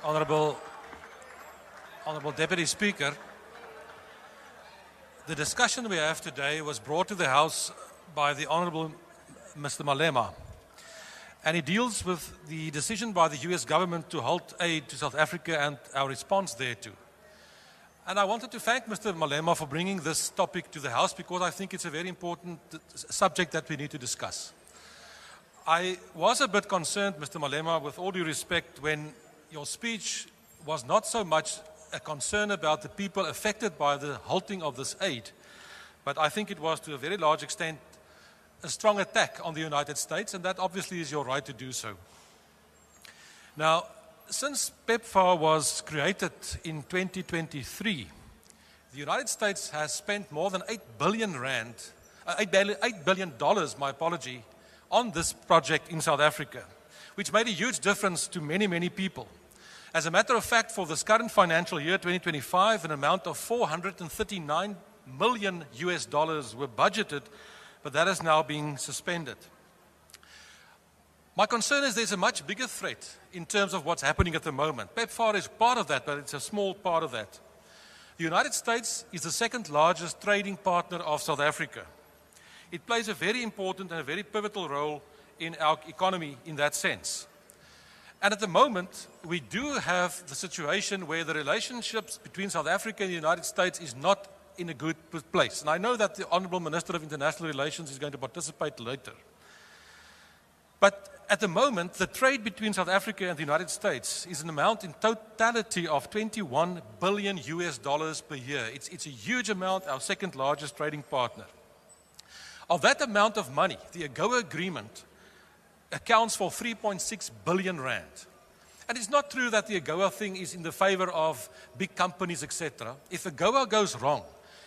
Honourable Deputy Speaker, the discussion we have today was brought to the House by the Honourable Mr. Malema, and it deals with the decision by the US government to halt aid to South Africa and our response thereto. And I wanted to thank Mr. Malema for bringing this topic to the House because I think it's a very important subject that we need to discuss. I was a bit concerned, Mr. Malema, with all due respect, when your speech was not so much a concern about the people affected by the halting of this aid, but I think it was to a very large extent a strong attack on the United States, and that obviously is your right to do so. Now, since PEPFAR was created in 2023, the United States has spent more than $8 billion, my apology, on this project in South Africa, which made a huge difference to many, many people. As a matter of fact, for this current financial year, 2025, an amount of $439 million were budgeted, but that is now being suspended. My concern is there's a much bigger threat in terms of what's happening at the moment. PEPFAR is part of that, but it's a small part of that. The United States is the second largest trading partner of South Africa. It plays a very important and a very pivotal role in our economy in that sense. And at the moment, we do have the situation where the relationships between South Africa and the United States is not in a good place. And I know that the Honourable Minister of International Relations is going to participate later. But at the moment, the trade between South Africa and the United States is an amount in totality of $21 billion per year. It's a huge amount, our second largest trading partner. Of that amount of money, the AGOA agreement accounts for 3.6 billion rand. And it's not true that the AGOA thing is in the favor of big companies, etc. If AGOA goes wrong,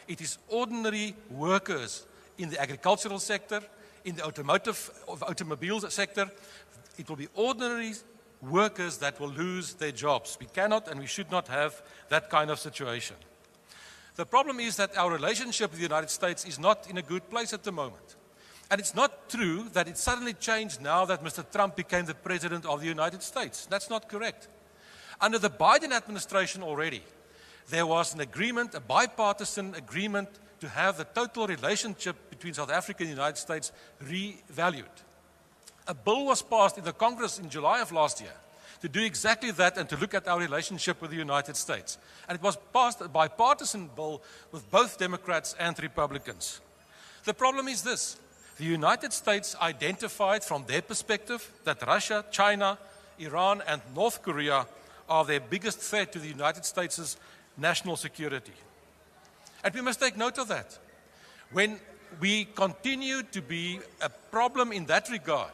it is ordinary workers in the agricultural sector, in the automobiles sector. It will be ordinary workers that will lose their jobs. We cannot and we should not have that kind of situation. The problem is that our relationship with the United States is not in a good place at the moment. And it's not true that it suddenly changed now that Mr. Trump became the President of the United States. That's not correct. Under the Biden administration already, there was an agreement, a bipartisan agreement, to have the total relationship between South Africa and the United States revalued. A bill was passed in the Congress in July of last year to do exactly that and to look at our relationship with the United States. And it was passed a bipartisan bill with both Democrats and Republicans. The problem is this. The United States identified from their perspective that Russia, China, Iran, and North Korea are their biggest threat to the United States' national security. And we must take note of that. When we continue to be a problem in that regard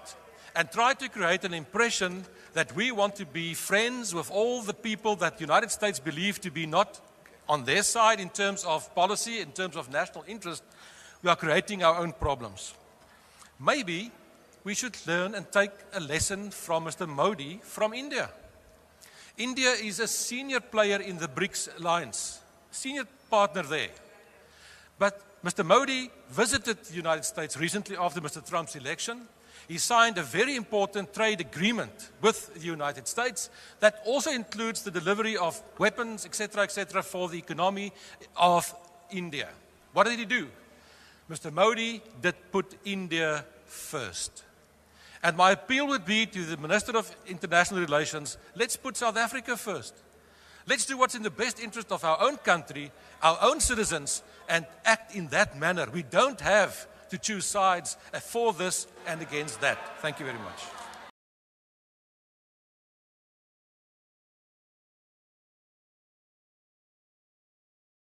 and try to create an impression that we want to be friends with all the people that the United States believe to be not on their side in terms of policy, in terms of national interest, we are creating our own problems. Maybe we should learn and take a lesson from Mr. Modi from India. India is a senior player in the BRICS alliance, senior partner there. But Mr. Modi visited the United States recently after Mr. Trump's election. He signed a very important trade agreement with the United States that also includes the delivery of weapons, etc., for the economy of India. What did he do? Mr. Modi did put India first. And my appeal would be to the Minister of International Relations, let's put South Africa first. Let's do what's in the best interest of our own country, our own citizens, and act in that manner. We don't have to choose sides for this and against that. Thank you very much.